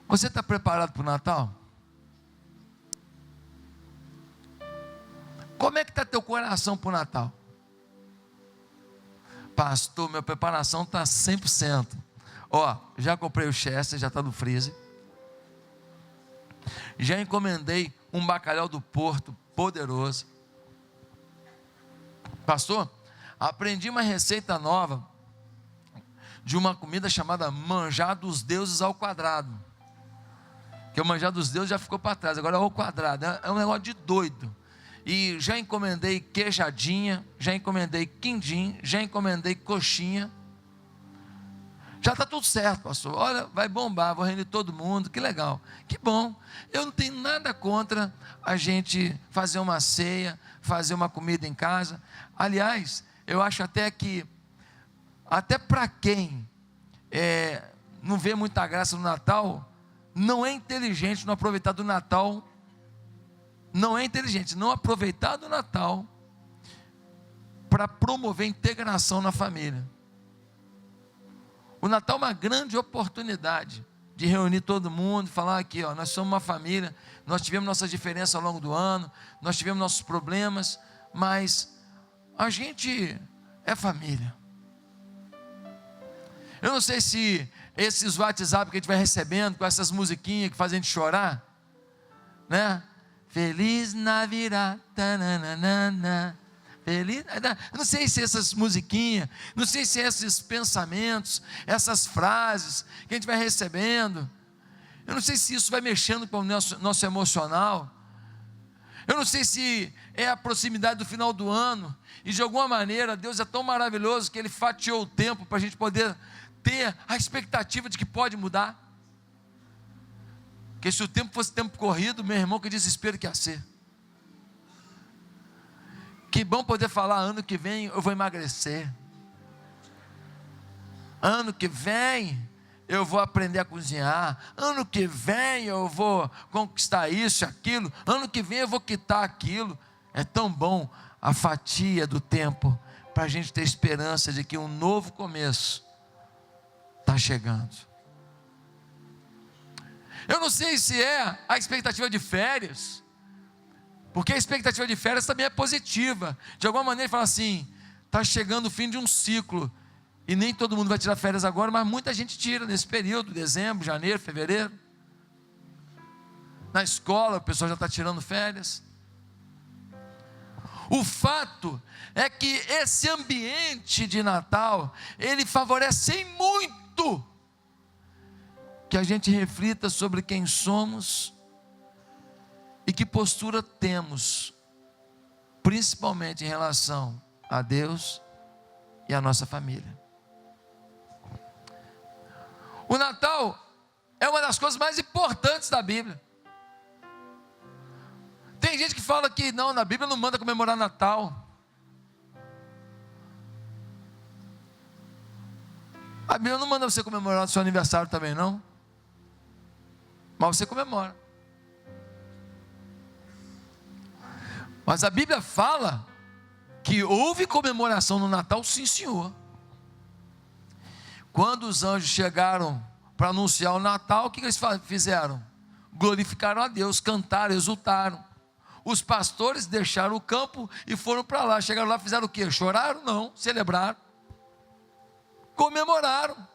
Você está preparado para o Natal? Como é que está teu coração para o Natal? Pastor, minha preparação está 100%. Ó, já comprei o Chester, já está no freezer. Já encomendei um bacalhau do Porto poderoso. Pastor, aprendi uma receita nova de uma comida chamada manjar dos deuses ao quadrado. Que o manjar dos deuses já ficou para trás, agora é ao quadrado. É um negócio de doido. E já encomendei queijadinha, já encomendei quindim, já encomendei coxinha. Já está tudo certo, pastor. Olha, vai bombar, vou reunir todo mundo, que legal. Que bom. Eu não tenho nada contra a gente fazer uma ceia, fazer uma comida em casa. Aliás, eu acho até que, até para quem não vê muita graça no Natal, não é inteligente não aproveitar do Natal. Não é inteligente não aproveitar do Natal para promover integração na família. O Natal é uma grande oportunidade de reunir todo mundo, falar aqui, ó, nós somos uma família, nós tivemos nossas diferenças ao longo do ano, nós tivemos nossos problemas, mas a gente é família. Eu não sei se esses WhatsApp que a gente vai recebendo, com essas musiquinhas que fazem a gente chorar, né? Feliz Navidad, tananana. Feliz, não sei se essas musiquinhas, não sei se esses pensamentos, essas frases que a gente vai recebendo, eu não sei se isso vai mexendo com o nosso emocional, eu não sei se é a proximidade do final do ano, e de alguma maneira Deus é tão maravilhoso que Ele fatiou o tempo para a gente poder ter a expectativa de que pode mudar, porque se o tempo fosse tempo corrido, meu irmão, que desespero que ia ser. Que bom poder falar, ano que vem eu vou emagrecer, ano que vem eu vou aprender a cozinhar, ano que vem eu vou conquistar isso e aquilo, ano que vem eu vou quitar aquilo. É tão bom a fatia do tempo, para a gente ter esperança de que um novo começo está chegando. Eu não sei se é a expectativa de férias, porque a expectativa de férias também é positiva. De alguma maneira fala assim, está chegando o fim de um ciclo, e nem todo mundo vai tirar férias agora, mas muita gente tira nesse período, dezembro, janeiro, fevereiro. Na escola o pessoal já está tirando férias. O fato é que esse ambiente de Natal, ele favorece muito que a gente reflita sobre quem somos e que postura temos, principalmente em relação a Deus e a nossa família. O Natal é uma das coisas mais importantes da Bíblia. Tem gente que fala que não, na Bíblia não manda comemorar Natal. A Bíblia não manda você comemorar o seu aniversário também, não. Mas você comemora. Mas a Bíblia fala que houve comemoração no Natal, sim senhor. Quando os anjos chegaram para anunciar o Natal, o que eles fizeram? Glorificaram a Deus, cantaram, exultaram. Os pastores deixaram o campo e foram para lá. Chegaram lá, fizeram o quê? Choraram? Não, celebraram. Comemoraram.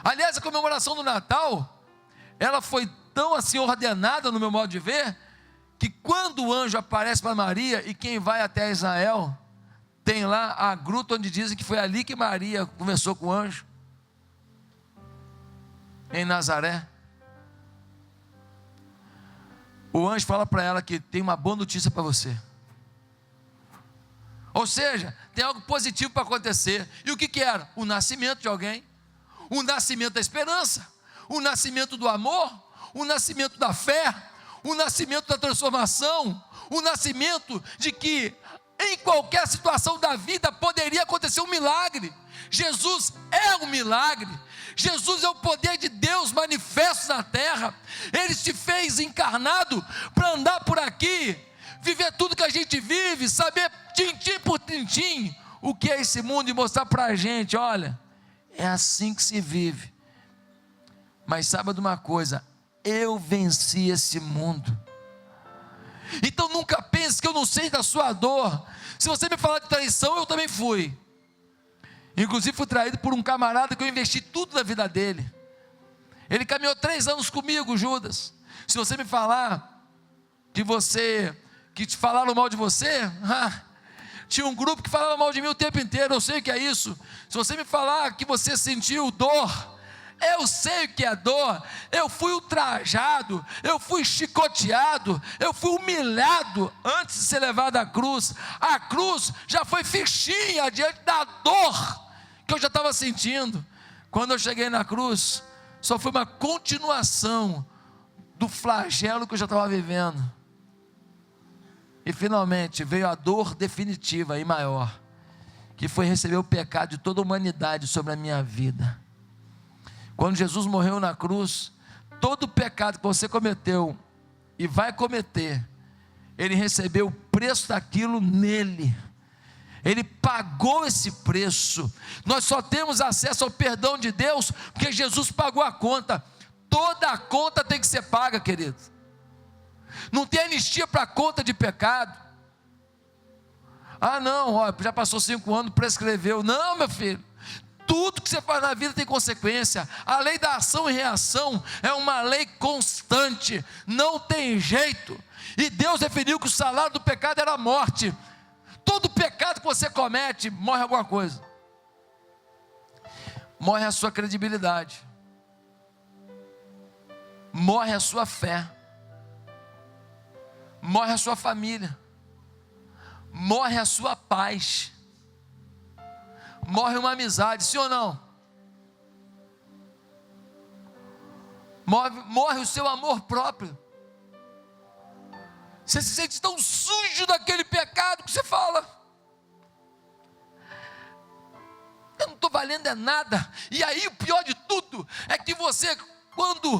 Aliás, a comemoração do Natal, ela foi tão assim ordenada no meu modo de ver, que quando o anjo aparece para Maria, e quem vai até Israel, tem lá a gruta onde dizem que foi ali que Maria conversou com o anjo, em Nazaré. O anjo fala para ela que tem uma boa notícia para você. Ou seja, tem algo positivo para acontecer. E o que era? O nascimento de alguém, o nascimento da esperança, o nascimento do amor, o nascimento da fé, o nascimento da transformação, o nascimento de que em qualquer situação da vida poderia acontecer um milagre. Jesus é um milagre. Jesus é o poder de Deus manifesto na terra. Ele se fez encarnado para andar por aqui, viver tudo que a gente vive, saber tintim por tintim o que é esse mundo e mostrar para a gente, olha, é assim que se vive. mas saiba de uma coisa: eu venci esse mundo. Então nunca pense que eu não sei da sua dor. Se você me falar de traição, eu também fui. Inclusive fui traído por um camarada que eu investi tudo na vida dele. Ele caminhou 3 anos comigo, Judas. Se você me falar que te falaram mal de você, tinha um grupo que falava mal de mim o tempo inteiro, eu sei o que é isso. Se você me falar que você sentiu dor, eu sei o que é dor. Eu fui ultrajado, eu fui chicoteado, eu fui humilhado antes de ser levado à cruz. A cruz já foi fichinha diante da dor que eu já estava sentindo. Quando eu cheguei na cruz, só foi uma continuação do flagelo que eu já estava vivendo. E finalmente veio a dor definitiva e maior, que foi receber o pecado de toda a humanidade sobre a minha vida. Quando Jesus morreu na cruz, todo o pecado que você cometeu e vai cometer, Ele recebeu o preço daquilo nele. Ele pagou esse preço. Nós só temos acesso ao perdão de Deus porque Jesus pagou a conta. Toda a conta tem que ser paga, querido. Não tem anistia para conta de pecado. Não, já passou 5 anos, prescreveu. Não, meu filho. Tudo que você faz na vida tem consequência. A lei da ação e reação é uma lei constante. Não tem jeito. E Deus definiu que o salário do pecado era a morte. Todo pecado que você comete, morre alguma coisa. Morre a sua credibilidade. Morre a sua fé. Morre a sua família. Morre a sua paz. Morre uma amizade, sim ou não? Morre o seu amor próprio. Você se sente tão sujo daquele pecado que você fala: eu não estou valendo é nada. E aí o pior de tudo é que você, quando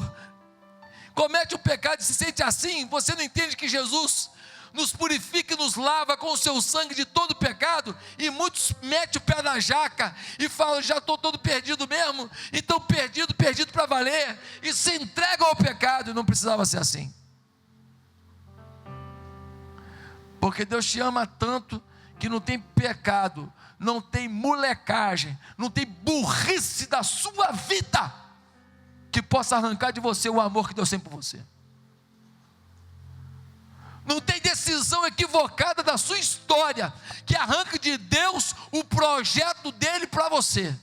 comete o pecado e se sente assim, você não entende que Jesus nos purifica e nos lava com o seu sangue de todo pecado, e muitos metem o pé na jaca e falam: já estou todo perdido mesmo, então perdido para valer, e se entregam ao pecado. E não precisava ser assim, porque Deus te ama tanto que não tem pecado, não tem molecagem, não tem burrice da sua vida que possa arrancar de você o amor que Deus tem por você. Não tem decisão equivocada da sua história que arranque de Deus o projeto dele para você.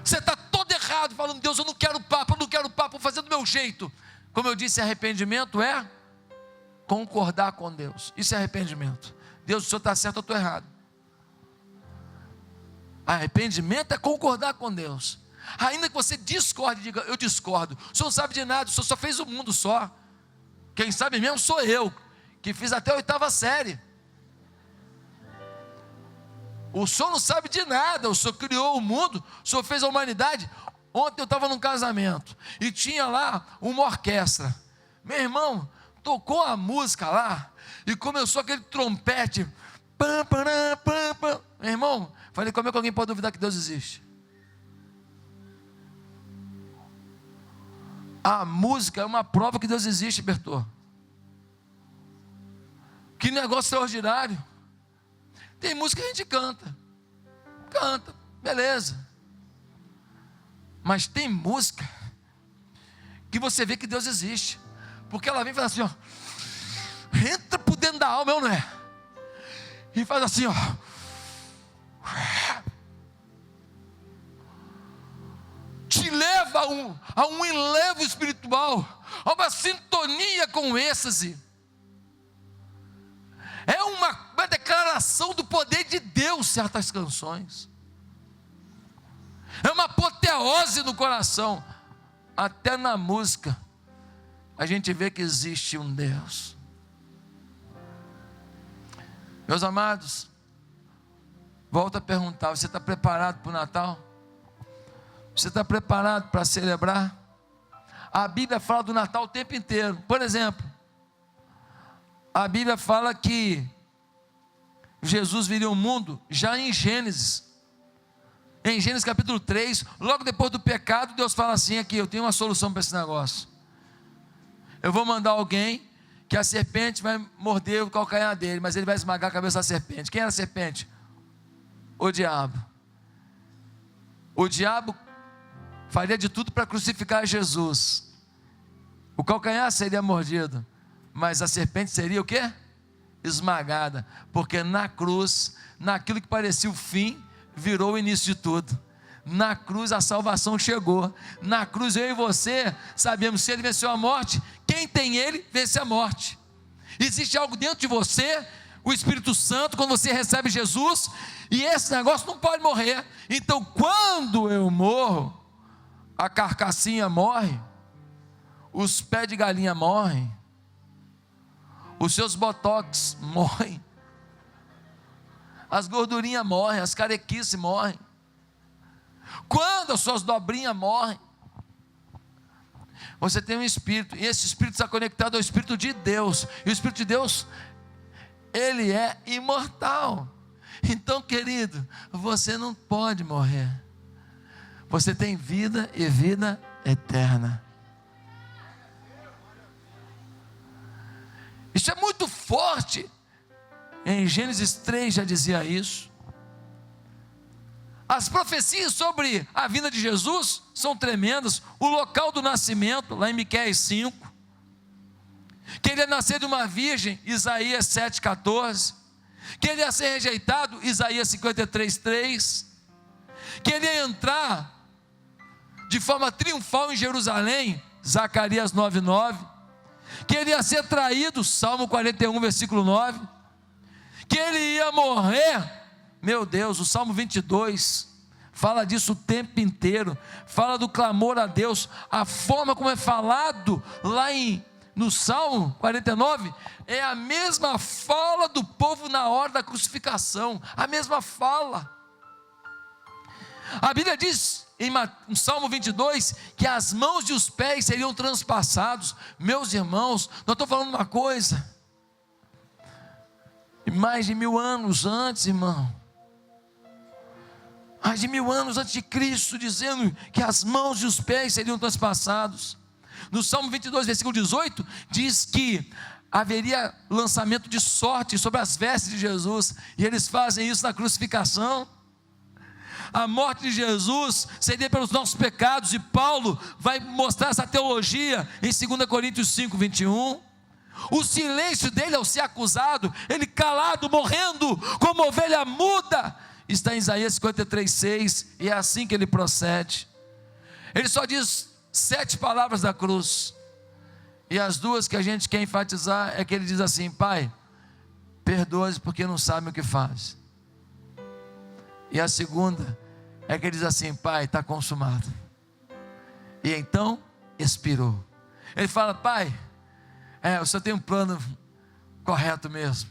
Você está todo errado, falando: Deus, eu não quero papo, vou fazer do meu jeito. Como eu disse, arrependimento é concordar com Deus. Isso é arrependimento. Deus, o Senhor está certo, eu estou errado. Arrependimento é concordar com Deus. Ainda que você discorde, diga: eu discordo. O Senhor não sabe de nada, o Senhor só fez o mundo só. Quem sabe mesmo sou eu, que fiz até a 8ª série. O Senhor não sabe de nada, o Senhor criou o mundo, o Senhor fez a humanidade. Ontem eu estava num casamento, e tinha lá uma orquestra. Meu irmão, tocou a música lá, e começou aquele trompete. Pam, pam, pam, pam. Meu irmão, falei: como é que alguém pode duvidar que Deus existe? A música é uma prova que Deus existe, Bertô. Que negócio extraordinário. Tem música que a gente canta, beleza. Mas tem música que você vê que Deus existe, porque ela vem e faz assim, ó, entra por dentro da alma, não é? E faz assim, ó, te leva a um enlevo espiritual, a uma sintonia com o êxtase. É uma declaração do poder de Deus, certas canções. É uma apoteose no coração. Até na música a gente vê que existe um Deus. Meus amados, volto a perguntar: você está preparado para o Natal? Você está preparado para celebrar? A Bíblia fala do Natal o tempo inteiro. Por exemplo, a Bíblia fala que Jesus viria ao mundo já em Gênesis. em Gênesis capítulo 3, logo depois do pecado, Deus fala assim aqui, eu tenho uma solução para esse negócio. Eu vou mandar alguém que a serpente vai morder o calcanhar dele, mas ele vai esmagar a cabeça da serpente. Quem era a serpente? O diabo. O diabo faria de tudo para crucificar Jesus. O calcanhar seria mordido, mas a serpente seria o quê? Esmagada, porque na cruz, naquilo que parecia o fim, virou o início de tudo. Na cruz a salvação chegou. Na cruz eu e você sabemos, se ele venceu a morte, quem tem ele vence a morte. Existe algo dentro de você, o Espírito Santo, quando você recebe Jesus, e esse negócio não pode morrer. Então quando eu morro, a carcassinha morre, os pés de galinha morrem, os seus botox morrem, as gordurinhas morrem, as carequices morrem, quando as suas dobrinhas morrem, você tem um espírito, e esse espírito está conectado ao Espírito de Deus, e o Espírito de Deus, ele é imortal. Então, querido, você não pode morrer, você tem vida e vida eterna. Isso é muito forte. Em Gênesis 3 já dizia isso. As profecias sobre a vinda de Jesus são tremendas. O local do nascimento, lá em Miqueias 5, que ele ia nascer de uma virgem, Isaías 7,14, que ele ia ser rejeitado, Isaías 53,3, que ele ia entrar de forma triunfal em Jerusalém, Zacarias 9,9, que ele ia ser traído, Salmo 41, versículo 9, que ele ia morrer, meu Deus, o Salmo 22, fala disso o tempo inteiro, fala do clamor a Deus, a forma como é falado lá no Salmo 49, é a mesma fala do povo na hora da crucificação, a mesma fala. A Bíblia diz em Salmo 22, que as mãos e os pés seriam transpassados. Meus irmãos, nós estamos falando uma coisa, mais de 1000 anos antes, irmão, mais de 1000 anos antes de Cristo, dizendo que as mãos e os pés seriam transpassados. No Salmo 22, versículo 18, diz que haveria lançamento de sorte sobre as vestes de Jesus, e eles fazem isso na crucificação. A morte de Jesus seria pelos nossos pecados, e Paulo vai mostrar essa teologia em 2 Coríntios 5, 21. O silêncio dele ao ser acusado, ele calado, morrendo como ovelha muda, está em Isaías 53, 6, e é assim que ele procede. Ele só diz 7 palavras da cruz, e as duas que a gente quer enfatizar é que ele diz assim: Pai, perdoa-os porque não sabem o que faz. E a segunda é que ele diz assim: Pai, está consumado. E então expirou. Ele fala: Pai, o Senhor tem um plano correto mesmo.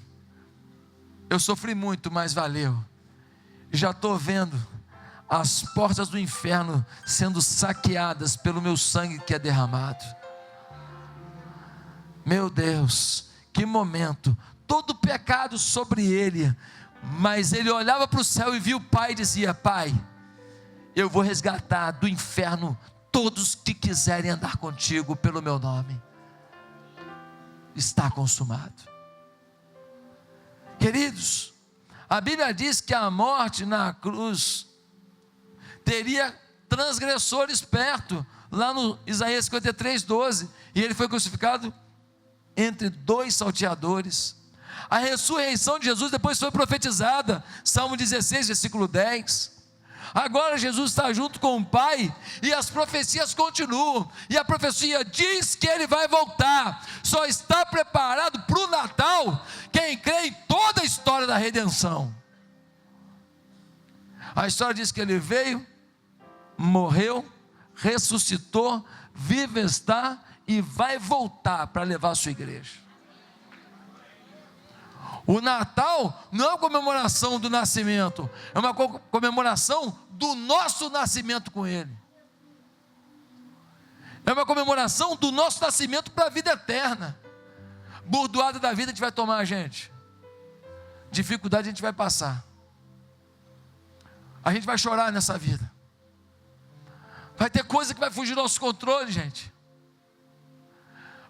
Eu sofri muito, mas valeu. Já estou vendo as portas do inferno sendo saqueadas pelo meu sangue que é derramado. Meu Deus, que momento. Todo pecado sobre ele, mas ele olhava para o céu e via o Pai e dizia: Pai, eu vou resgatar do inferno todos que quiserem andar contigo pelo meu nome. Está consumado. Queridos, a Bíblia diz que a morte na cruz teria transgressores perto, lá no Isaías 53, 12, e ele foi crucificado entre 2 salteadores. A ressurreição de Jesus depois foi profetizada, Salmo 16, versículo 10. Agora Jesus está junto com o Pai, e as profecias continuam, e a profecia diz que ele vai voltar. Só está preparado para o Natal quem crê em toda a história da redenção. A história diz que ele veio, morreu, ressuscitou, vive está e vai voltar para levar a sua igreja. O Natal não é uma comemoração do nascimento, é uma comemoração do nosso nascimento com Ele. É uma comemoração do nosso nascimento para a vida eterna. Bordoada da vida a gente vai tomar, gente. Dificuldade a gente vai passar. A gente vai chorar nessa vida. Vai ter coisa que vai fugir do nosso controle, gente.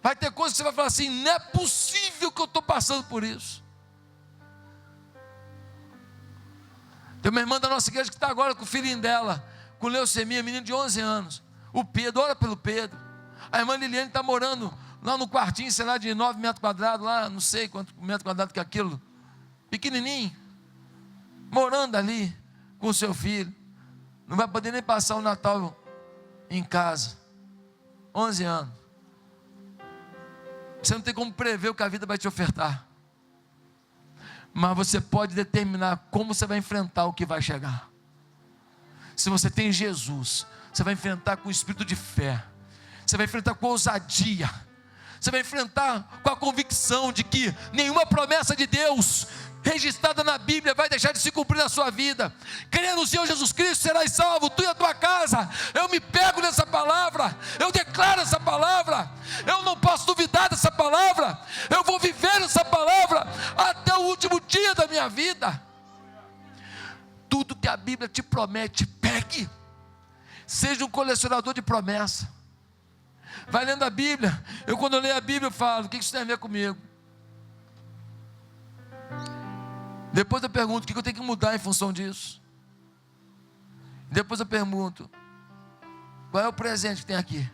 Vai ter coisa que você vai falar assim: não é possível que eu estou passando por isso. Tem uma irmã da nossa igreja que está agora com o filhinho dela, com leucemia, menino de 11 anos. O Pedro, ora pelo Pedro. A irmã Liliane está morando lá no quartinho, sei lá, de 9 metros quadrados, lá, não sei quanto metro quadrado que é aquilo, pequenininho, morando ali com o seu filho. Não vai poder nem passar o Natal em casa. 11 anos. Você não tem como prever o que a vida vai te ofertar, mas você pode determinar como você vai enfrentar o que vai chegar. Se você tem Jesus, você vai enfrentar com o espírito de fé, você vai enfrentar com ousadia, você vai enfrentar com a convicção de que nenhuma promessa de Deus registrada na Bíblia vai deixar de se cumprir na sua vida. Crendo no Senhor Jesus Cristo, serás salvo, tu e a tua casa. Eu me pego nessa palavra, eu declaro essa palavra, eu não posso duvidar dessa palavra, eu vou viver essa palavra até o último dia da minha vida. Tudo que a Bíblia te promete, pegue. Seja um colecionador de promessa. Vai lendo a Bíblia. Eu, quando eu leio a Bíblia, eu falo: o que isso tem a ver comigo? Depois eu pergunto: o que eu tenho que mudar em função disso? Depois eu pergunto: qual é o presente que tem aqui?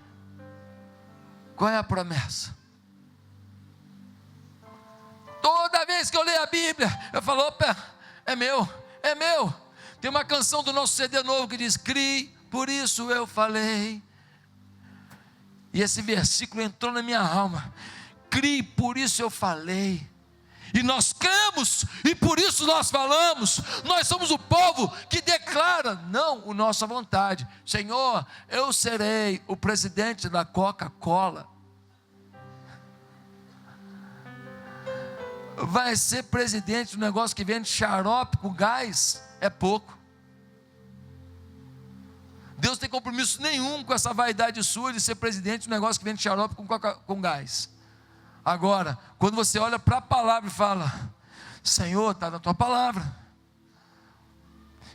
Qual é a promessa? Toda vez que eu leio a Bíblia, eu falo: opa, é meu, é meu. Tem uma canção do nosso CD novo que diz: crie, por isso eu falei. E esse versículo entrou na minha alma. Crie, por isso eu falei. E nós cremos, e por isso nós falamos. Nós somos o povo que declara, não a nossa vontade: Senhor, eu serei o presidente da Coca-Cola. Vai ser presidente do negócio que vende xarope com gás? É pouco. Deus não tem compromisso nenhum com essa vaidade sua de ser presidente do negócio que vende xarope com gás. Agora, quando você olha para a palavra e fala: Senhor, está na tua palavra,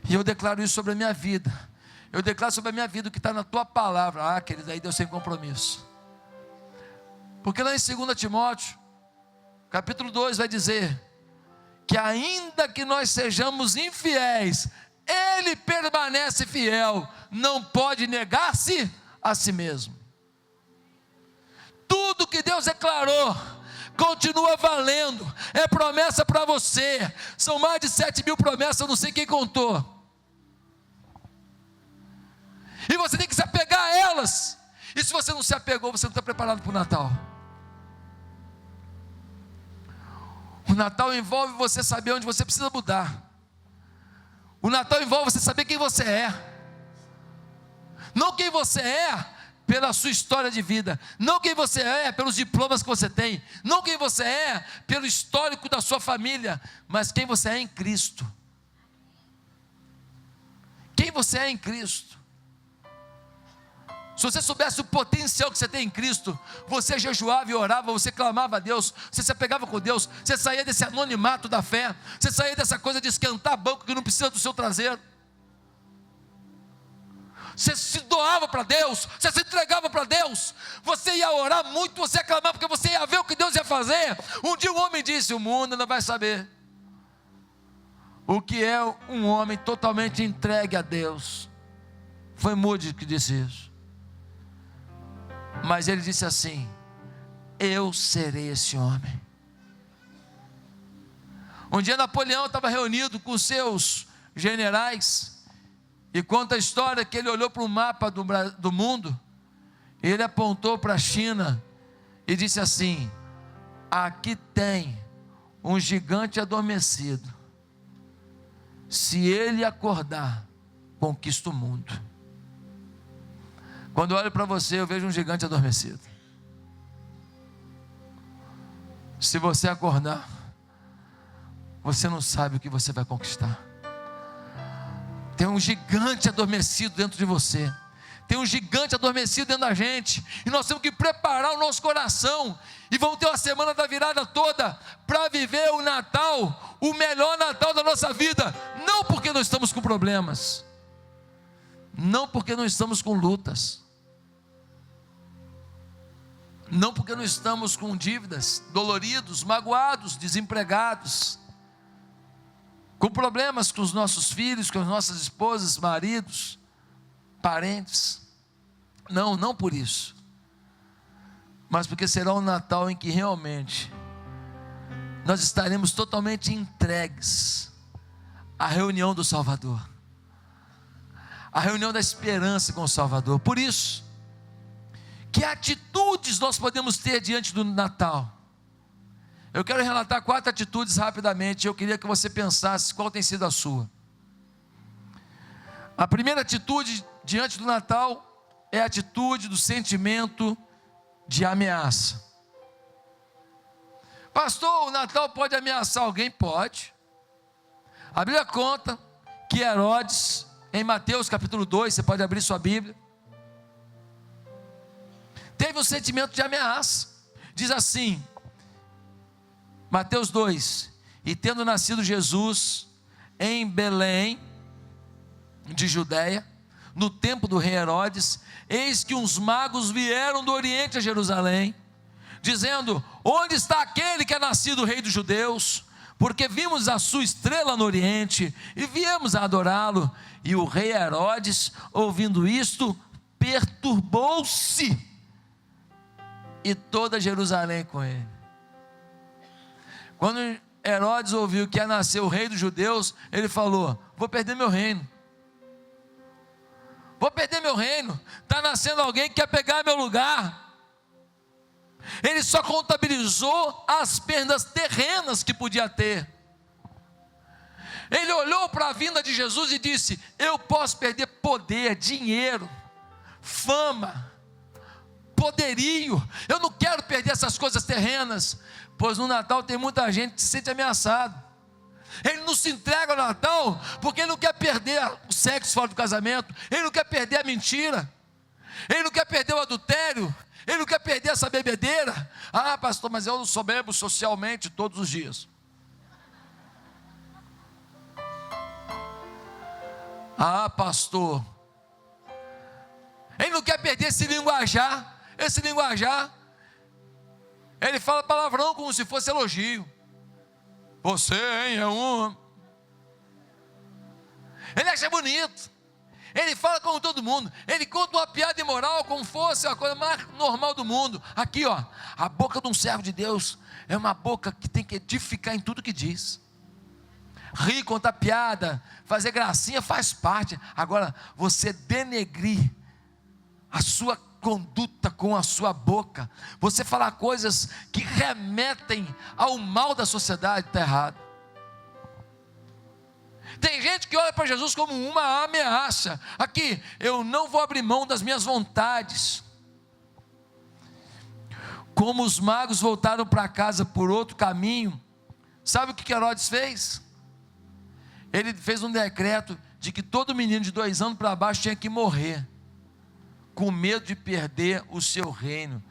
e eu declaro isso sobre a minha vida, eu declaro sobre a minha vida o que está na tua palavra. Ah, querido, aí Deus tem compromisso. Porque lá em 2 Timóteo, capítulo 2, vai dizer que ainda que nós sejamos infiéis, Ele permanece fiel, não pode negar-se a si mesmo. Tudo que Deus declarou continua valendo, é promessa para você. São mais de 7.000 promessas, eu não sei quem contou. E você tem que se apegar a elas. E se você não se apegou, você não está preparado para o Natal. O Natal envolve você saber onde você precisa mudar. O Natal envolve você saber quem você é. Não quem você é pela sua história de vida, não quem você é pelos diplomas que você tem, não quem você é pelo histórico da sua família, mas quem você é em Cristo. Quem você é em Cristo. Se você soubesse o potencial que você tem em Cristo, você jejuava e orava, você clamava a Deus, você se apegava com Deus, você saía desse anonimato da fé, você saía dessa coisa de esquentar banco que não precisa do seu traseiro. Você se doava para Deus, você se entregava para Deus, você ia orar muito, você ia clamar, porque você ia ver o que Deus ia fazer. Um dia um homem disse: o mundo não vai saber o que é um homem totalmente entregue a Deus. Foi Moody que disse isso. Mas ele disse assim: eu serei esse homem. Um dia Napoleão estava reunido com seus generais, e conta a história que ele olhou para o mapa do mundo, ele apontou para a China e disse assim: aqui tem um gigante adormecido, se ele acordar, conquista o mundo. Quando eu olho para você, eu vejo um gigante adormecido. Se você acordar, você não sabe o que você vai conquistar. Tem um gigante adormecido dentro de você. tem um gigante adormecido dentro da gente, e nós temos que preparar o nosso coração, e vamos ter uma semana da virada toda, para viver o Natal, o melhor Natal da nossa vida, não porque nós estamos com problemas, não porque não estamos com lutas, não porque não estamos com dívidas, doloridos, magoados, desempregados, com problemas com os nossos filhos, com as nossas esposas, maridos, parentes. Não por isso, mas porque será um Natal em que realmente nós estaremos totalmente entregues à reunião do Salvador, à reunião da esperança com o Salvador. Por isso, que atitudes nós podemos ter diante do Natal? Eu quero relatar 4 atitudes rapidamente. Eu queria que você pensasse qual tem sido a sua. A primeira atitude diante do Natal é a atitude do sentimento de ameaça. Pastor, o Natal pode ameaçar alguém? Pode. A Bíblia conta que Herodes, em Mateus capítulo 2, você pode abrir sua Bíblia, teve um sentimento de ameaça. Diz assim, Mateus 2: e tendo nascido Jesus em Belém de Judeia, no tempo do rei Herodes, eis que uns magos vieram do Oriente a Jerusalém, dizendo: onde está aquele que é nascido rei dos judeus? Porque vimos a sua estrela no Oriente, e viemos a adorá-lo. E o rei Herodes, ouvindo isto, perturbou-se, e toda Jerusalém com ele. Quando Herodes ouviu que ia nascer o rei dos judeus, ele falou: vou perder meu reino, está nascendo alguém que quer pegar meu lugar. Ele só contabilizou as perdas terrenas que podia ter. Ele olhou para a vinda de Jesus e disse: eu posso perder poder, dinheiro, fama, poderio, eu não quero perder essas coisas terrenas, pois no Natal tem muita gente que se sente ameaçado. Ele não se entrega ao Natal porque ele não quer perder o sexo fora do casamento, ele não quer perder a mentira, ele não quer perder o adultério, ele não quer perder essa bebedeira. Ah, pastor, mas eu não só bebo socialmente todos os dias. Ah, pastor, ele não quer perder esse linguajar. Ele fala palavrão como se fosse elogio. Você, hein, é um... Ele acha bonito. Ele fala como todo mundo. Ele conta uma piada imoral como fosse a coisa mais normal do mundo. Aqui, ó, a boca de um servo de Deus é uma boca que tem que edificar em tudo que diz. Rir, contar piada, fazer gracinha faz parte. Agora, você denegrir a sua conduta com a sua boca, você falar coisas que remetem ao mal da sociedade, está errado. Tem gente que olha para Jesus como uma ameaça. Aqui, eu não vou abrir mão das minhas vontades. Como os magos voltaram para casa por outro caminho, sabe o que Herodes fez? Ele fez um decreto de que todo menino de 2 anos para baixo tinha que morrer, com medo de perder o seu reino.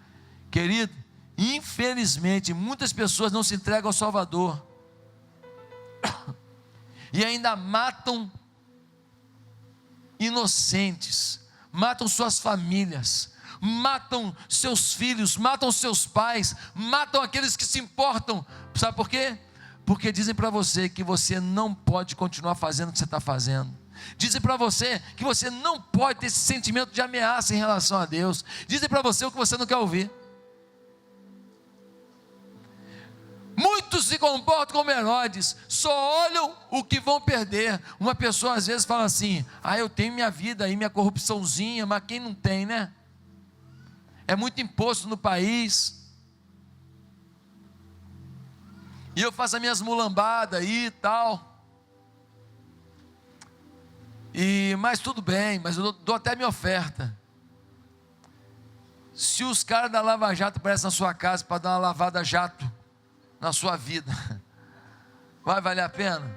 Querido, infelizmente, muitas pessoas não se entregam ao Salvador, e ainda matam inocentes, matam suas famílias, matam seus filhos, matam seus pais, matam aqueles que se importam. Sabe por quê? Porque dizem para você que você não pode continuar fazendo o que você está fazendo. Dizem para você que você não pode ter esse sentimento de ameaça em relação a Deus. Dizem para você o que você não quer ouvir. Muitos se comportam como Herodes, só olham o que vão perder. Uma pessoa às vezes fala assim: ah, eu tenho minha vida aí, minha corrupçãozinha, mas quem não tem, né? É muito imposto no país, e eu faço as minhas mulambadas aí e tal. Mas tudo bem, mas eu dou até minha oferta. Se os caras da Lava Jato aparecem na sua casa para dar uma lavada jato na sua vida, vai valer a pena?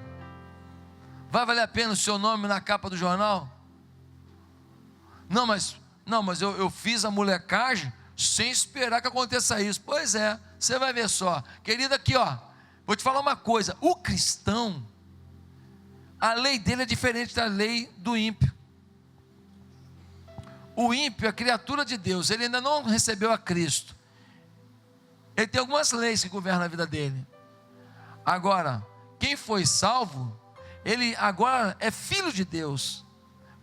Vai valer a pena o seu nome na capa do jornal? Não, mas Não, mas eu fiz a molecagem sem esperar que aconteça isso. Pois é, você vai ver só. Querido, aqui ó, vou te falar uma coisa. O cristão, a lei dele é diferente da lei do ímpio. O ímpio é criatura de Deus, ele ainda não recebeu a Cristo. Ele tem algumas leis que governam a vida dele. Agora, quem foi salvo, ele agora é filho de Deus.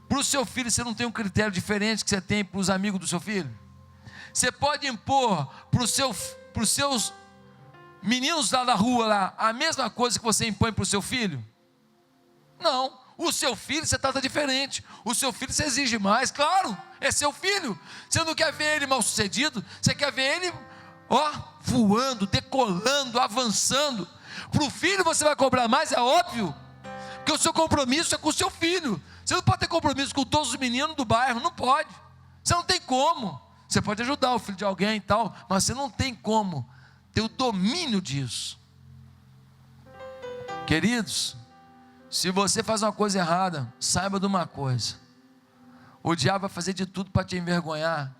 Para o seu filho, você não tem um critério diferente que você tem para os amigos do seu filho? Você pode impor para os seus meninos lá da rua, lá, a mesma coisa que você impõe para o seu filho? Não. O seu filho você trata diferente. O seu filho você exige mais. Claro, é seu filho. Você não quer ver ele mal sucedido. Você quer ver ele, ó, voando, decolando, avançando. Para o filho você vai cobrar mais, é óbvio. Porque o seu compromisso é com o seu filho. Você não pode ter compromisso com todos os meninos do bairro. Não pode. Você não tem como. Você pode ajudar o filho de alguém e tal, mas você não tem como ter o domínio disso. Queridos, se você faz uma coisa errada, saiba de uma coisa: o diabo vai fazer de tudo para te envergonhar,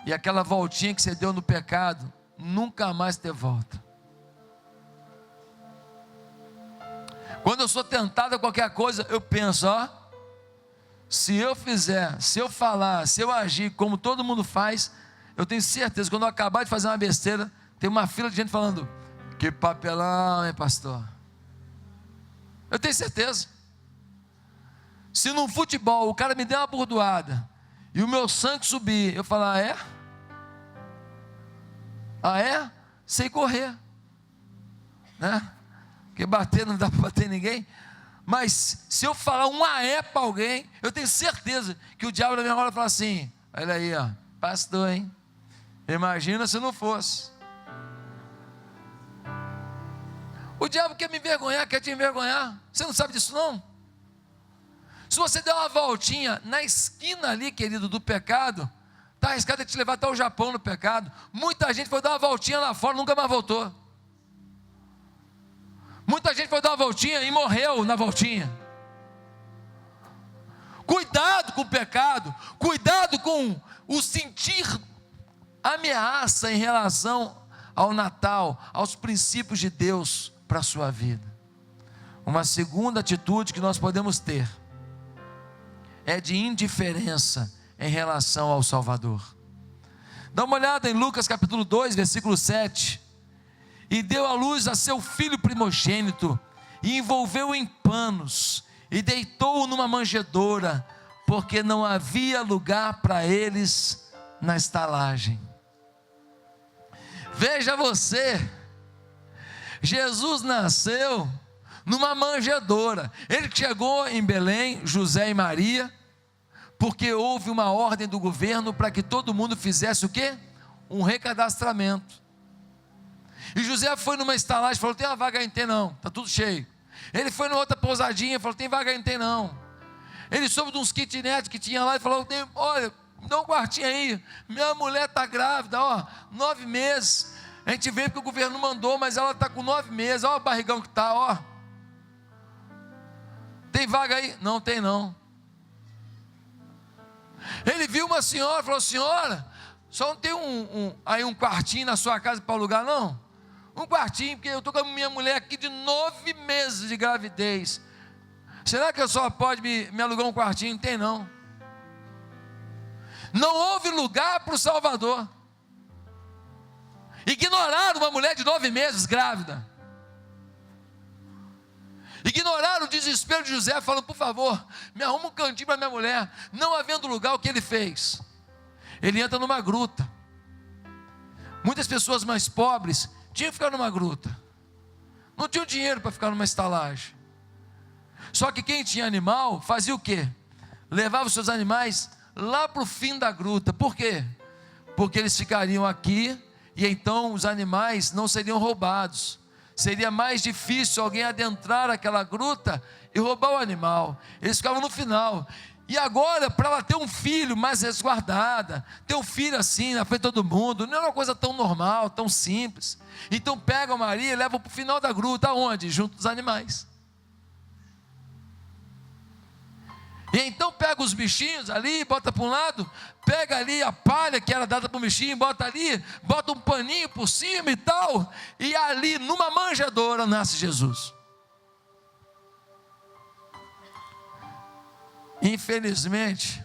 e aquela voltinha que você deu no pecado nunca mais ter volta. Quando eu sou tentado a qualquer coisa, eu penso, ó, se eu fizer, se eu falar, se eu agir como todo mundo faz, eu tenho certeza, quando eu acabar de fazer uma besteira, tem uma fila de gente falando: que papelão, hein, pastor? Eu tenho certeza. Se no futebol o cara me der uma bordoada e o meu sangue subir, eu falar: ah, é? Ah, é? Sei correr, né? Porque bater não dá para bater ninguém. Mas se eu falar um aé para alguém, eu tenho certeza que o diabo na minha hora fala assim: olha aí, ó, pastor, hein? Imagina se não fosse. O diabo quer me envergonhar, quer te envergonhar. Você não sabe disso não? Se você der uma voltinha na esquina ali, querido, do pecado, está arriscado de te levar até o Japão no pecado. Muita gente foi dar uma voltinha lá fora, nunca mais voltou. Muita gente foi dar uma voltinha e morreu na voltinha. Cuidado com o pecado, cuidado com o sentir ameaça em relação ao Natal, aos princípios de Deus para a sua vida. Uma segunda atitude que nós podemos ter é de indiferença em relação ao Salvador. Dá uma olhada em Lucas capítulo 2, versículo 7. E deu à luz a seu filho primogênito, e envolveu-o em panos, e deitou-o numa manjedoura, porque não havia lugar para eles na estalagem. Veja você, Jesus nasceu numa manjedoura. Ele chegou em Belém, José e Maria, porque houve uma ordem do governo para que todo mundo fizesse o quê? Um recadastramento. E José foi numa estalagem e falou: tem uma vaga aí, não tem não, está tudo cheio. Ele foi numa outra pousadinha e falou: tem vaga aí, não tem não. Ele soube de uns kitnet que tinha lá e falou: olha, me dá um quartinho aí, minha mulher está grávida, ó, 9 meses. A gente veio porque o governo mandou, mas ela está com 9 meses, ó o barrigão que está, ó. Tem vaga aí? Não tem não. Ele viu uma senhora e falou: senhora, só não tem aí um quartinho na sua casa para alugar não? Um quartinho, porque eu estou com a minha mulher aqui de 9 meses de gravidez. Será que a senhora pode me alugar um quartinho? Não tem não. Não houve lugar para o Salvador. Ignoraram uma mulher de 9 meses grávida. Ignoraram o desespero de José, falando: por favor, me arruma um cantinho para minha mulher. Não havendo lugar, o que ele fez? Ele entra numa gruta. Muitas pessoas mais pobres tinham que ficar numa gruta. Não tinham dinheiro para ficar numa estalagem. Só que quem tinha animal fazia o quê? Levava os seus animais lá para o fim da gruta. Por quê? Porque eles ficariam aqui e então os animais não seriam roubados. Seria mais difícil alguém adentrar aquela gruta e roubar o animal. Eles ficavam no final. E agora, para ela ter um filho mais resguardada, ter um filho assim na frente de todo mundo, não é uma coisa tão normal, tão simples. Então pegam Maria e levam para o final da gruta. Aonde? Junto dos animais. E então pega os bichinhos ali, bota para um lado, pega ali a palha que era dada para o bichinho, bota ali, bota um paninho por cima e tal, e ali numa manjedoura nasce Jesus. Infelizmente,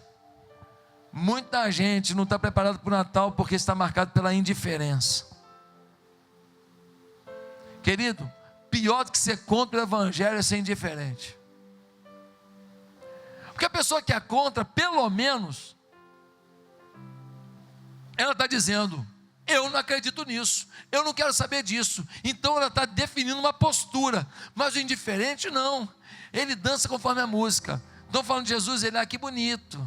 muita gente não está preparada para o Natal porque está marcado pela indiferença. Querido, pior do que ser contra o Evangelho é ser indiferente. Porque a pessoa que é contra, pelo menos, ela está dizendo: eu não acredito nisso, eu não quero saber disso. Então ela está definindo uma postura. Mas o indiferente não, ele dança conforme a música. Estão falando de Jesus, ele, que bonito.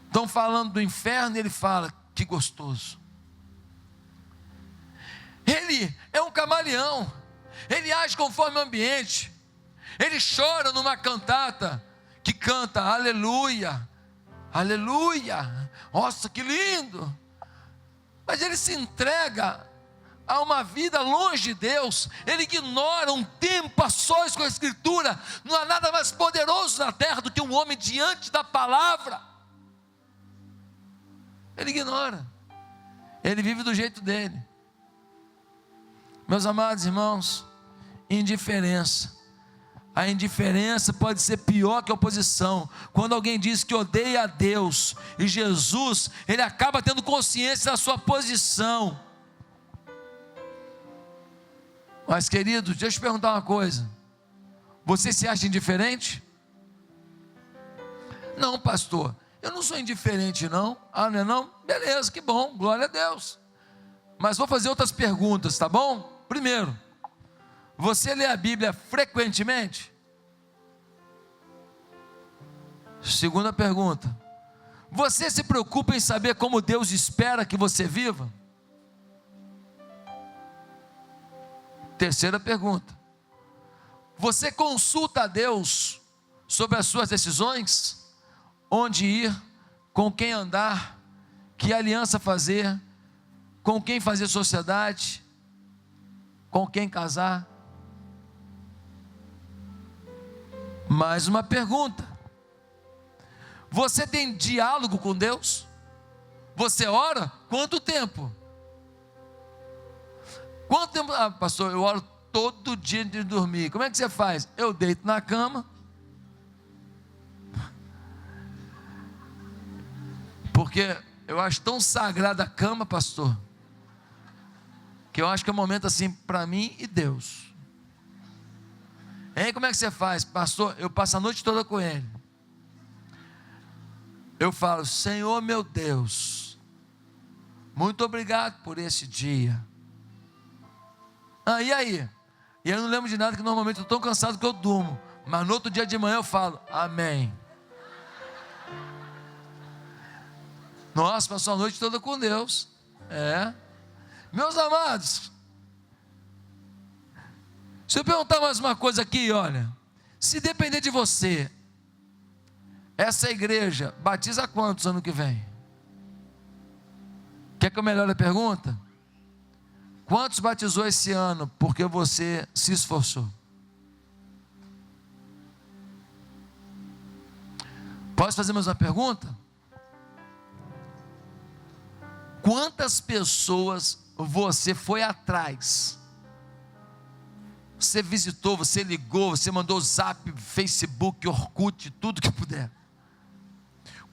Estão falando do inferno, ele fala, que gostoso. Ele é um camaleão, ele age conforme o ambiente. Ele chora numa cantata que canta aleluia, aleluia, nossa que lindo. Mas ele se entrega a uma vida longe de Deus. Ele ignora um tempo a sós com a Escritura. Não há nada mais poderoso na terra do que um homem diante da palavra. Ele ignora, ele vive do jeito dele. Meus amados irmãos, indiferença. A indiferença pode ser pior que a oposição. Quando alguém diz que odeia a Deus e Jesus, ele acaba tendo consciência da sua posição. Mas querido, deixa eu te perguntar uma coisa: você se acha indiferente? Não, pastor, eu não sou indiferente não. Não é não? Beleza, que bom, glória a Deus. Mas vou fazer outras perguntas, tá bom? Primeiro, você lê a Bíblia frequentemente? Segunda pergunta, você se preocupa em saber como Deus espera que você viva? Terceira pergunta, você consulta a Deus sobre as suas decisões? Onde ir, com quem andar, que aliança fazer, com quem fazer sociedade, com quem casar? Mais uma pergunta, você tem diálogo com Deus? Você ora? Quanto tempo? Quanto tempo? Pastor, eu oro todo dia antes de dormir. Como é que você faz? Eu deito na cama, porque eu acho tão sagrada a cama, pastor, que eu acho que é um momento assim para mim e Deus. Como é que você faz? Pastor, eu passo a noite toda com ele. Eu falo: Senhor meu Deus, muito obrigado por esse dia. E aí? E eu não lembro de nada, que normalmente eu estou tão cansado que eu durmo. Mas no outro dia de manhã eu falo: amém. Nossa, passou a noite toda com Deus. Meus amados, se eu perguntar mais uma coisa aqui, olha, se depender de você, essa igreja batiza quantos ano que vem? Quer que eu melhore a pergunta? Quantos batizou esse ano porque você se esforçou? Posso fazer mais uma pergunta? Quantas pessoas você foi atrás? Você visitou, você ligou, você mandou zap, Facebook, Orkut, tudo que puder.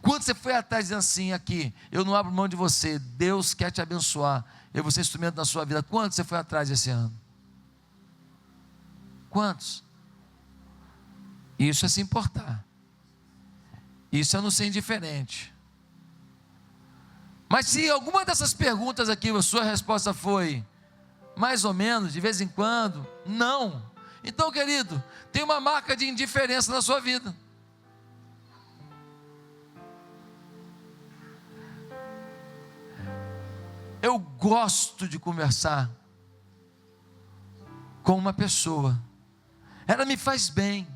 Quando você foi atrás dizendo assim, aqui, eu não abro mão de você, Deus quer te abençoar, eu vou ser instrumento na sua vida. Quantos você foi atrás esse ano? Quantos? Isso é se importar. Isso é não ser indiferente. Mas se alguma dessas perguntas aqui, a sua resposta foi mais ou menos, de vez em quando, não. Então, querido, tem uma marca de indiferença na sua vida. Eu gosto de conversar com uma pessoa, ela me faz bem.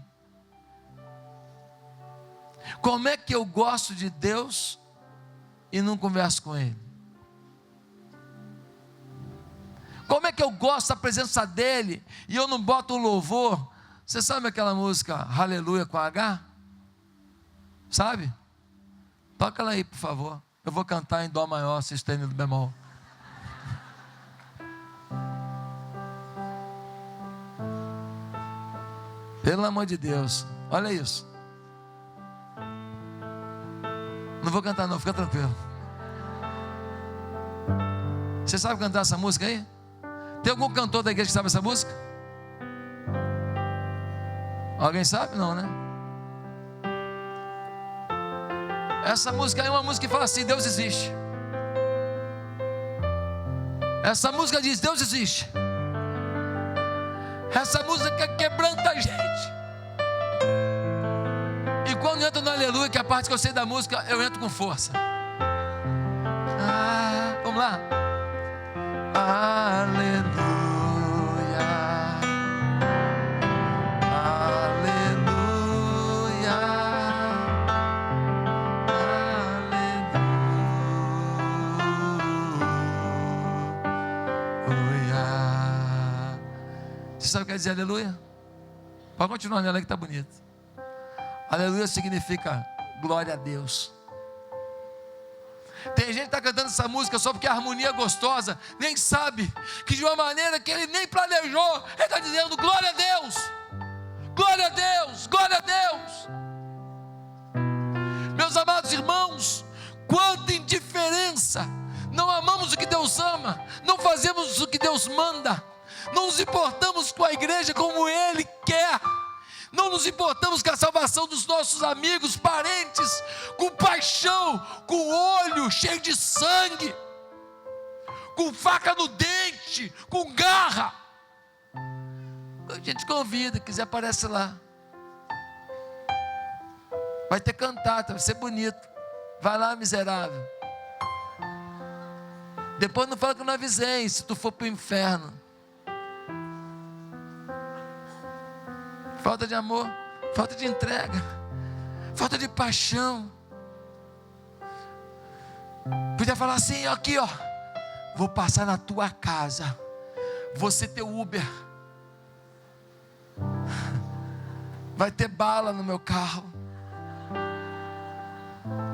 Como é que eu gosto de Deus e não converso com Ele? Como é que eu gosto da presença dEle e eu não boto um louvor Você sabe aquela música Aleluia com H? Sabe? Toca ela aí, por favor. Eu vou cantar em dó maior, sustenido bemol. Pelo amor de Deus, olha isso. Não vou cantar não, fica tranquilo. Você sabe cantar essa música aí? Tem algum cantor da igreja que sabe essa música? Alguém sabe? Não, né? Essa música aí é uma música que fala assim: Deus existe. Essa música diz: Deus existe. Essa música quebranta a gente. E quando eu entro no aleluia, que é a parte que eu sei da música, eu entro com força. Vamos lá. Aleluia, aleluia, aleluia. Você sabe o que quer dizer aleluia? Pode continuar nela que está bonito. Aleluia significa glória a Deus. Tem gente que está cantando essa música só porque a harmonia é gostosa, nem sabe que de uma maneira que ele nem planejou, ele está dizendo glória a Deus, glória a Deus, glória a Deus. Meus amados irmãos, quanta indiferença! Não amamos o que Deus ama, não fazemos o que Deus manda, não nos importamos com a igreja como Ele quer. Não nos importamos com a salvação dos nossos amigos, parentes, com paixão, com olho cheio de sangue, com faca no dente, com garra. A gente convida, quiser aparece lá. Vai ter cantata, vai ser bonito. Vai lá, miserável. Depois não fala que eu não avisei, se tu for para o inferno. Falta de amor, falta de entrega, falta de paixão. Podia falar assim, aqui ó, vou passar na tua casa, vou ser teu Uber, vai ter bala no meu carro,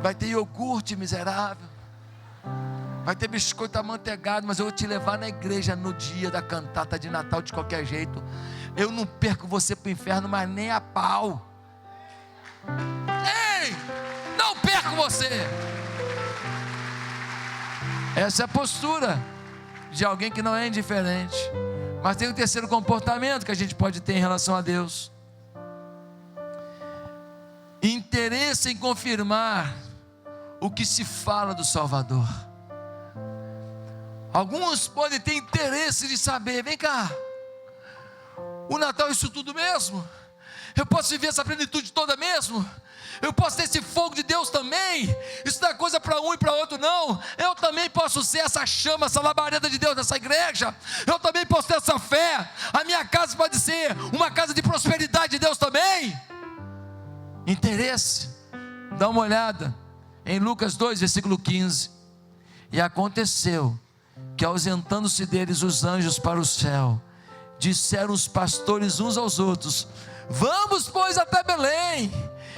vai ter iogurte miserável, vai ter biscoito amanteigado, mas eu vou te levar na igreja no dia da cantata de Natal de qualquer jeito. Eu não perco você para o inferno, mas nem a pau. Ei, não perco você. Essa é a postura de alguém que não é indiferente. Mas tem um terceiro comportamento que a gente pode ter em relação a Deus: interesse em confirmar o que se fala do Salvador. Alguns podem ter interesse de saber, vem cá, o Natal é isso tudo mesmo? Eu posso viver essa plenitude toda mesmo? Eu posso ter esse fogo de Deus também? Isso não é coisa para um e para outro não. Eu também posso ser essa chama, essa labareda de Deus nessa igreja. Eu também posso ter essa fé. A minha casa pode ser uma casa de prosperidade de Deus também. Interesse. Dá uma olhada em Lucas 2, versículo 15. E aconteceu que, ausentando-se deles os anjos para o céu, disseram os pastores uns aos outros: vamos, pois, até Belém,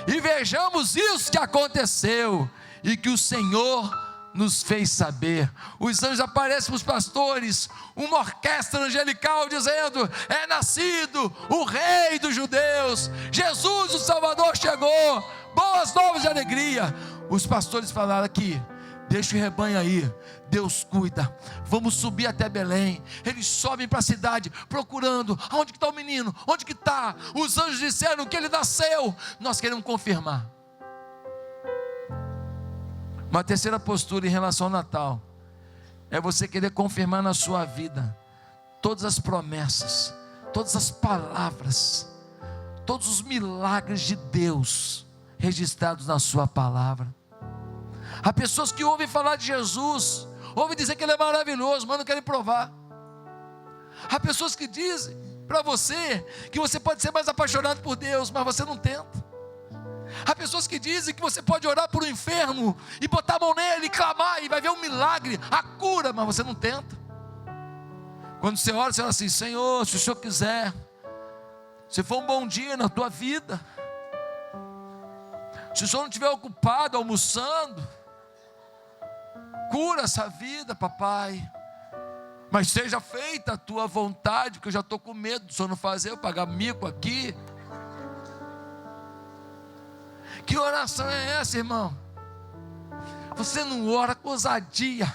e vejamos isso que aconteceu, e que o Senhor nos fez saber. Os anjos aparecem para os pastores, uma orquestra angelical dizendo: é nascido o Rei dos Judeus, Jesus o Salvador chegou, boas novas de alegria. Os pastores falaram aqui: deixa o rebanho aí, Deus cuida, vamos subir até Belém. Eles sobem para a cidade procurando, onde que está o menino, onde que está? Os anjos disseram que ele nasceu. Nós queremos confirmar. Uma terceira postura em relação ao Natal é você querer confirmar na sua vida todas as promessas, todas as palavras, todos os milagres de Deus registrados na sua palavra. Há pessoas que ouvem falar de Jesus, ouvem dizer que Ele é maravilhoso, mas não querem provar. Há pessoas que dizem para você que você pode ser mais apaixonado por Deus, mas você não tenta. Há pessoas que dizem que você pode orar por um enfermo e botar a mão nele e clamar e vai ver um milagre, a cura, mas você não tenta. Quando você ora, você fala assim: Senhor, se o Senhor quiser, Se for um bom dia na tua vida, se o Senhor não estiver ocupado almoçando, cura essa vida, papai. Mas seja feita a tua vontade, porque eu já estou com medo do Senhor não fazer, eu pagar mico aqui. Que oração é essa, irmão? Você não ora com ousadia,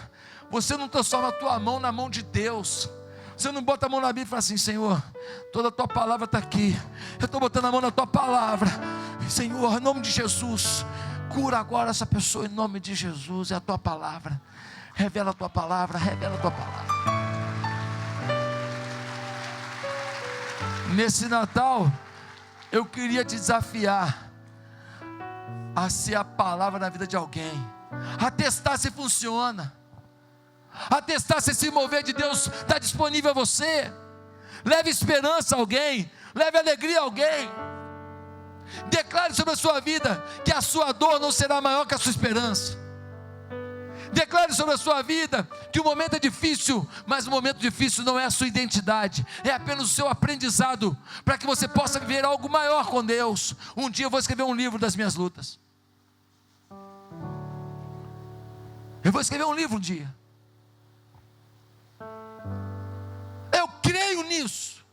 você não transforma a tua mão na mão de Deus. Você não bota a mão na Bíblia e fala assim: Senhor, toda a tua palavra está aqui, eu estou botando a mão na tua palavra, Senhor, em nome de Jesus, cura agora essa pessoa em nome de Jesus. É a tua palavra, revela a tua palavra, revela a tua palavra. Nesse Natal, eu queria te desafiar a ser a palavra na vida de alguém, a testar se funciona, a testar se esse mover de Deus está disponível a você. Leve esperança a alguém, leve alegria a alguém. Declare sobre a sua vida que a sua dor não será maior que a sua esperança. Declare sobre a sua vida que o momento é difícil, mas o momento difícil não é a sua identidade, é apenas o seu aprendizado, para que você possa viver algo maior com Deus. Um dia eu vou escrever um livro das minhas lutas. Eu vou escrever um livro um dia. Eu creio nisso.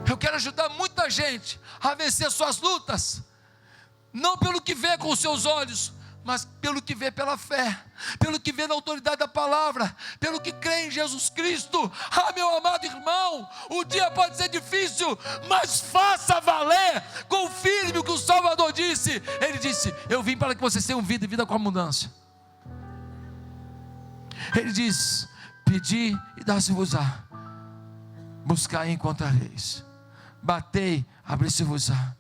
Eu quero ajudar muita gente a vencer suas lutas, não pelo que vê com os seus olhos, mas pelo que vê pela fé, pelo que vê na autoridade da palavra, pelo que crê em Jesus Cristo. Ah, meu amado irmão, o dia pode ser difícil, mas faça valer, confirme o que o Salvador disse. Ele disse: eu vim para que vocês tenham vida e vida com abundância. Ele diz: pedi e dá-se-vos-á, buscai e encontrareis, batei, abri-se-vos-á.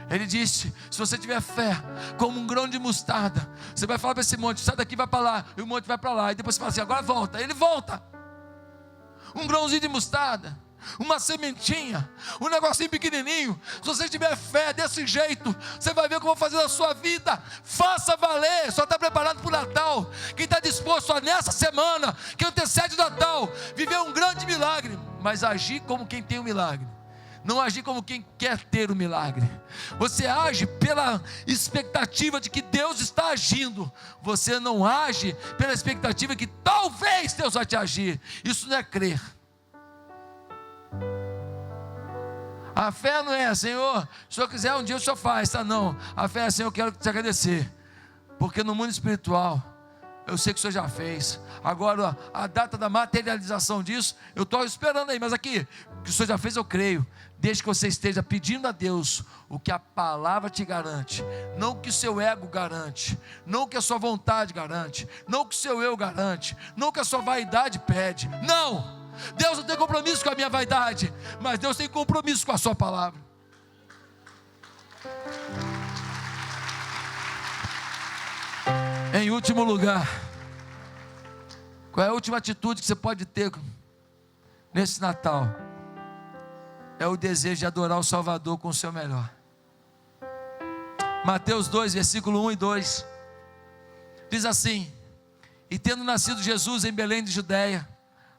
Ele disse: se você tiver fé como um grão de mostarda, você vai falar para esse monte: sai daqui, vai para lá, e o monte vai para lá, e depois você fala assim: agora volta. Ele volta. Um grãozinho de mostarda, uma sementinha, um negocinho pequenininho. Se você tiver fé desse jeito, você vai ver o que eu vou fazer na sua vida. Faça valer. Só está preparado para o Natal quem está disposto a, nessa semana que antecede o Natal, viver um grande milagre, mas agir como quem tem um milagre, não agir como quem quer ter o milagre. Você age pela expectativa de que Deus está agindo. Você não age pela expectativa que talvez Deus vai te agir. Isso não é crer. A fé não é: Senhor, se o Senhor quiser um dia o Senhor faz, tá? Não, a fé é: Senhor, eu quero te agradecer, porque no mundo espiritual eu sei que o Senhor já fez. Agora a data da materialização disso eu estou esperando aí, mas aqui, que o Senhor já fez, eu creio. Desde que você esteja pedindo a Deus o que a palavra te garante, não o que o seu ego garante, não o que a sua vontade garante, não o que o seu eu garante, não o que a sua vaidade pede. Não, Deus não tem compromisso com a minha vaidade, mas Deus tem compromisso com a sua palavra. Em último lugar, qual é a última atitude que você pode ter nesse Natal? É o desejo de adorar o Salvador com o seu melhor. Mateus 2, versículo 1 e 2 diz assim: e tendo nascido Jesus em Belém de Judeia,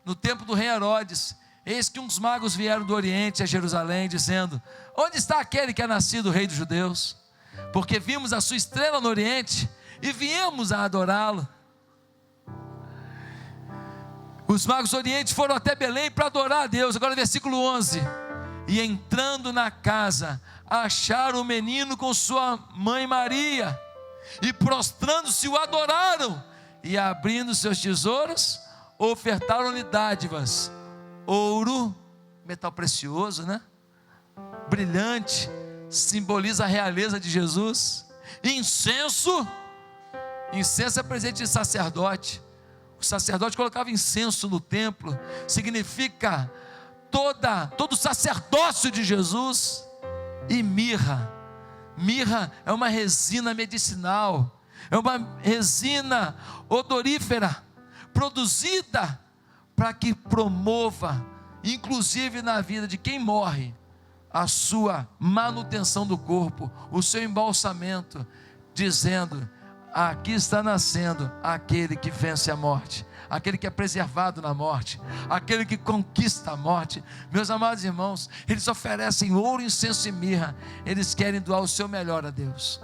no tempo do rei Herodes, eis que uns magos vieram do Oriente a Jerusalém, dizendo: onde está aquele que é nascido rei dos judeus? Porque vimos a sua estrela no Oriente e viemos a adorá-lo. Os magos do Oriente foram até Belém para adorar a Deus. Agora versículo 11: e entrando na casa, acharam o menino com sua mãe Maria, e prostrando-se o adoraram, e abrindo seus tesouros, ofertaram-lhe dádivas, ouro, metal precioso, né? Brilhante, simboliza a realeza de Jesus. Incenso é presente de sacerdote. O sacerdote colocava incenso no templo, significa todo o sacerdócio de Jesus. E mirra é uma resina medicinal, é uma resina odorífera, produzida para que promova, inclusive na vida de quem morre, a sua manutenção do corpo, o seu embalsamento, dizendo: aqui está nascendo aquele que vence a morte, aquele que é preservado na morte, aquele que conquista a morte. Meus amados irmãos, eles oferecem ouro, incenso e mirra, eles querem doar o seu melhor a Deus.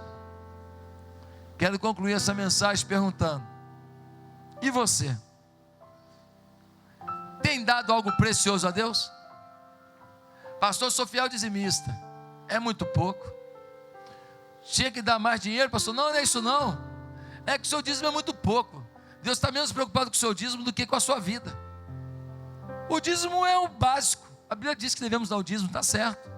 Quero concluir essa mensagem perguntando: e você? Tem dado algo precioso a Deus? Pastor, sou fiel dizimista. É muito pouco. Tinha que dar mais dinheiro, pastor. Não, não é isso não. É que o seu dízimo é muito pouco. Deus está menos preocupado com o seu dízimo do que com a sua vida. O dízimo é o básico. A Bíblia diz que devemos dar o dízimo, está certo.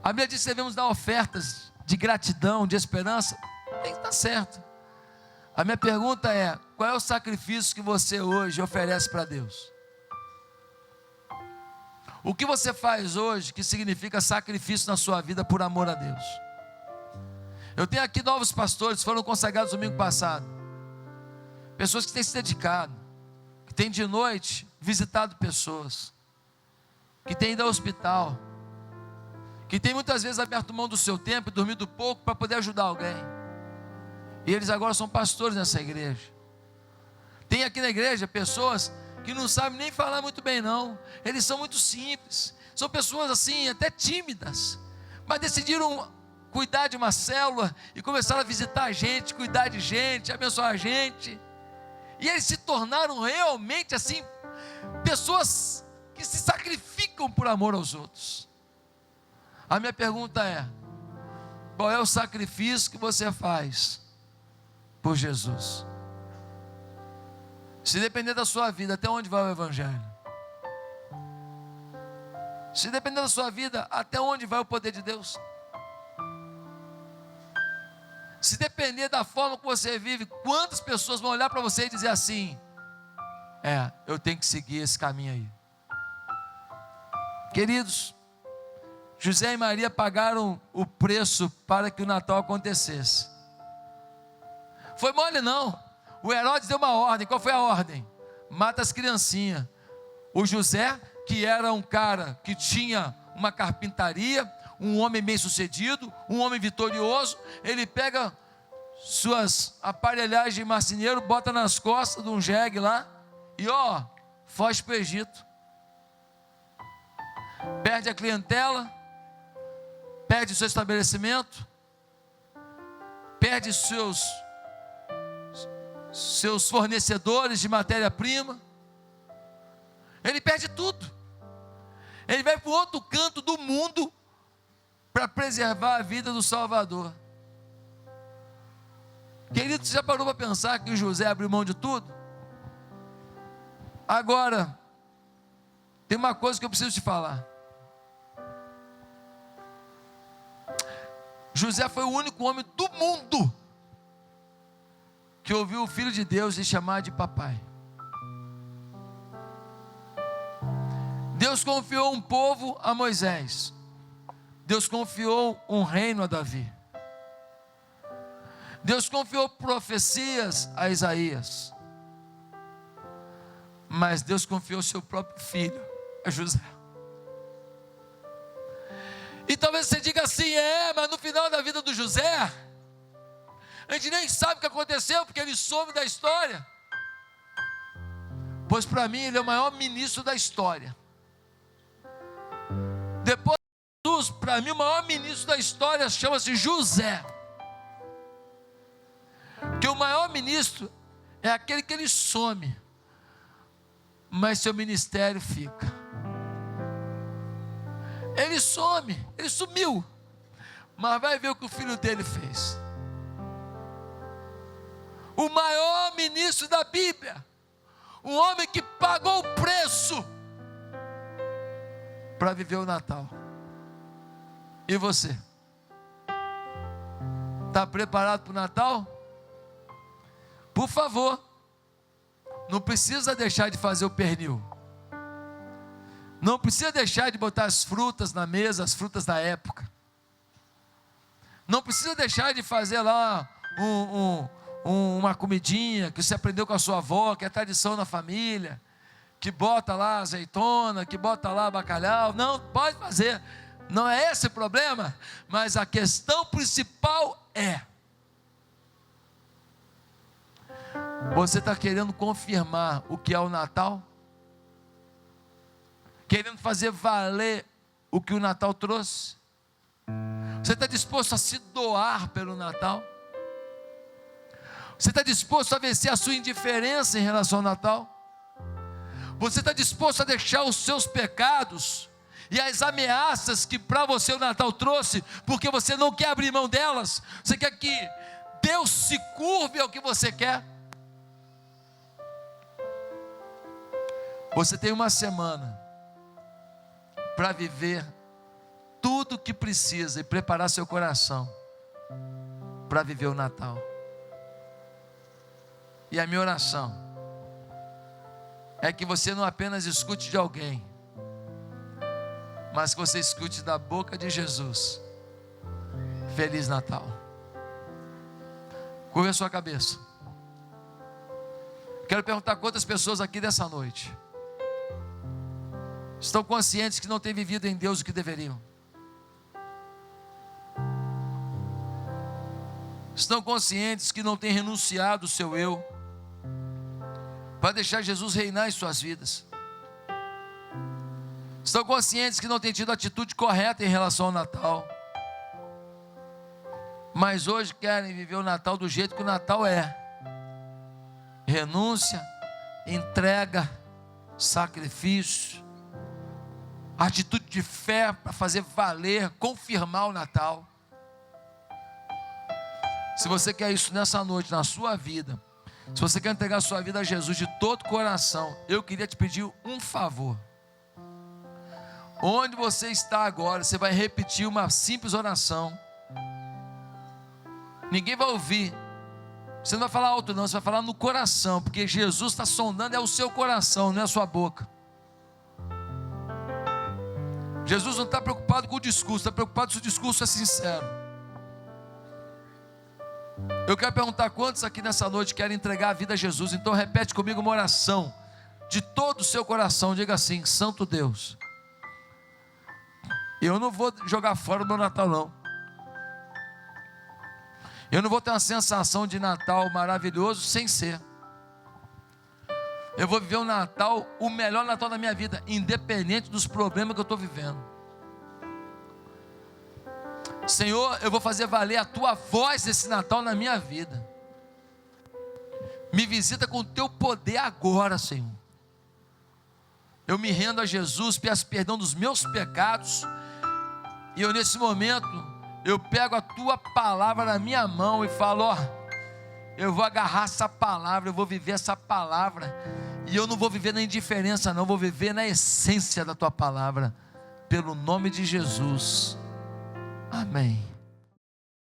A Bíblia diz que devemos dar ofertas de gratidão, de esperança. Tem que estar certo. A minha pergunta é: qual é o sacrifício que você hoje oferece para Deus? O que você faz hoje que significa sacrifício na sua vida por amor a Deus? Eu tenho aqui novos pastores que foram consagrados domingo passado. Pessoas que têm se dedicado, que têm de noite visitado pessoas, que têm ido ao hospital, que têm muitas vezes aberto mão do seu tempo e dormido pouco para poder ajudar alguém. E eles agora são pastores nessa igreja. Tem aqui na igreja pessoas que não sabem nem falar muito bem não. Eles são muito simples. São pessoas assim, até tímidas, mas decidiram cuidar de uma célula e começaram a visitar a gente, cuidar de gente, abençoar a gente. E eles se tornaram realmente assim, pessoas que se sacrificam por amor aos outros. A minha pergunta é: qual é o sacrifício que você faz por Jesus? Se depender da sua vida, até onde vai o Evangelho? Se depender da sua vida, até onde vai o poder de Deus? Se depender da forma que você vive, quantas pessoas vão olhar para você e dizer assim: eu tenho que seguir esse caminho aí. Queridos, José e Maria pagaram o preço para que o Natal acontecesse. Foi mole não. O Herodes deu uma ordem. Qual foi a ordem? Mata as criancinhas. O José, que era um cara que tinha uma carpintaria, um homem bem sucedido, um homem vitorioso, ele pega suas aparelhagens de marceneiro, bota nas costas de um jegue lá e foge para o Egito. Perde a clientela, perde o seu estabelecimento, perde seus fornecedores de matéria-prima, ele perde tudo. Ele vai para o outro canto do mundo para preservar a vida do Salvador. Querido, você já parou para pensar que o José abriu mão de tudo? Agora, tem uma coisa que eu preciso te falar. José foi o único homem do mundo que ouviu o Filho de Deus lhe chamar de papai. Deus confiou um povo a Moisés. Deus confiou um reino a Davi. Deus confiou profecias a Isaías. Mas Deus confiou seu próprio filho a José. E talvez você diga assim: mas no final da vida do José, a gente nem sabe o que aconteceu, porque ele some da história. Pois para mim ele é o maior ministro da história. Depois de Jesus, para mim o maior ministro da história chama-se José. Porque o maior ministro é aquele que ele some, mas seu ministério fica. Ele some, ele sumiu, mas vai ver o que o filho dele fez. O maior ministro da Bíblia, um homem que pagou o preço para viver o Natal. E você? Está preparado para o Natal? Por favor, não precisa deixar de fazer o pernil. Não precisa deixar de botar as frutas na mesa, as frutas da época. Não precisa deixar de fazer lá uma comidinha que você aprendeu com a sua avó, que é tradição na família, que bota lá azeitona, que bota lá bacalhau. Não, pode fazer. Não é esse o problema, mas a questão principal é: Você está querendo confirmar o que é o Natal? Querendo fazer valer o que o Natal trouxe? Você está disposto a se doar pelo Natal? Você está disposto a vencer a sua indiferença em relação ao Natal? Você está disposto a deixar os seus pecados e as ameaças que para você o Natal trouxe, porque você não quer abrir mão delas? Você quer que Deus se curve ao que você quer? Você tem uma semana para viver tudo o que precisa e preparar seu coração para viver o Natal. E a minha oração é que você não apenas escute de alguém, mas que você escute da boca de Jesus: Feliz Natal. Curva a sua cabeça. Quero perguntar quantas pessoas aqui dessa noite estão conscientes que não têm vivido em Deus o que deveriam. Estão conscientes que não têm renunciado o seu eu para deixar Jesus reinar em suas vidas. Estão conscientes que não têm tido a atitude correta em relação ao Natal, mas hoje querem viver o Natal do jeito que o Natal é: renúncia, entrega, sacrifício, atitude de fé para fazer valer, confirmar o Natal. Se você quer isso nessa noite, na sua vida, se você quer entregar a sua vida a Jesus de todo o coração, eu queria te pedir um favor. Onde você está agora, você vai repetir uma simples oração. Ninguém vai ouvir. Você não vai falar alto não, você vai falar no coração, porque Jesus está sondando é o seu coração, não é a sua boca. Jesus não está preocupado com o discurso, está preocupado se o discurso é sincero. Eu quero perguntar quantos aqui nessa noite querem entregar a vida a Jesus. Então repete comigo uma oração de todo o seu coração. Diga assim: Santo Deus, eu não vou jogar fora o meu Natal não. Eu não vou ter uma sensação de Natal maravilhoso sem ser. Eu vou viver um Natal, o melhor Natal da minha vida, independente dos problemas que eu estou vivendo. Senhor, eu vou fazer valer a Tua voz esse Natal na minha vida. Me visita com o Teu poder agora, Senhor. Eu me rendo a Jesus, peço perdão dos meus pecados. E eu nesse momento, eu pego a Tua palavra na minha mão e falo: ó, eu vou agarrar essa palavra, eu vou viver essa palavra. E eu não vou viver na indiferença não, vou viver na essência da Tua palavra. Pelo nome de Jesus. Amém.